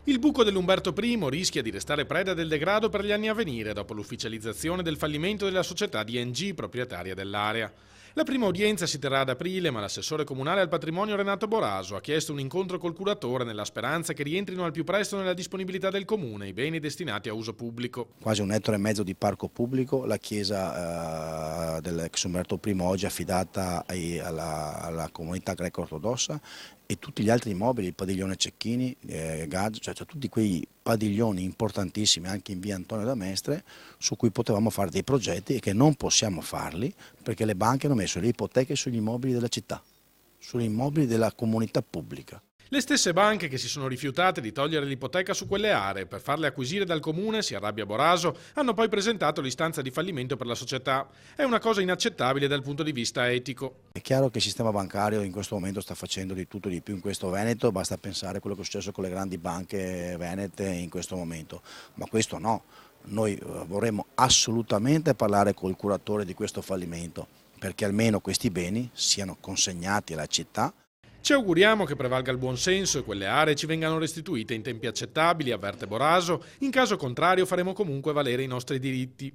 Il buco dell'Umberto I rischia di restare preda del degrado per gli anni a venire dopo l'ufficializzazione del fallimento della società DNG proprietaria dell'area. La prima udienza si terrà ad aprile, ma l'assessore comunale al patrimonio Renato Boraso ha chiesto un incontro col curatore nella speranza che rientrino al più presto nella disponibilità del comune i beni destinati a uso pubblico. Quasi 1,5 ettari di parco pubblico, la chiesa dell'ex Umberto I oggi è affidata alla comunità greco-ortodossa e tutti gli altri immobili, il padiglione Cecchini, Gaggi, cioè tutti quei padiglioni importantissimi anche in via Antonio da Mestre su cui potevamo fare dei progetti e che non possiamo farli perché le banche hanno messo le ipoteche sugli immobili della città, sugli immobili della comunità pubblica. Le stesse banche che si sono rifiutate di togliere l'ipoteca su quelle aree per farle acquisire dal comune, si arrabbia Boraso, hanno poi presentato l'istanza di fallimento per la società. È una cosa inaccettabile dal punto di vista etico. È chiaro che il sistema bancario in questo momento sta facendo di tutto e di più in questo Veneto, basta pensare a quello che è successo con le grandi banche venete in questo momento, ma questo no, noi vorremmo assolutamente parlare col curatore di questo fallimento perché almeno questi beni siano consegnati alla città. Ci auguriamo che prevalga il buonsenso e quelle aree ci vengano restituite in tempi accettabili, avverte Boraso, in caso contrario faremo comunque valere i nostri diritti.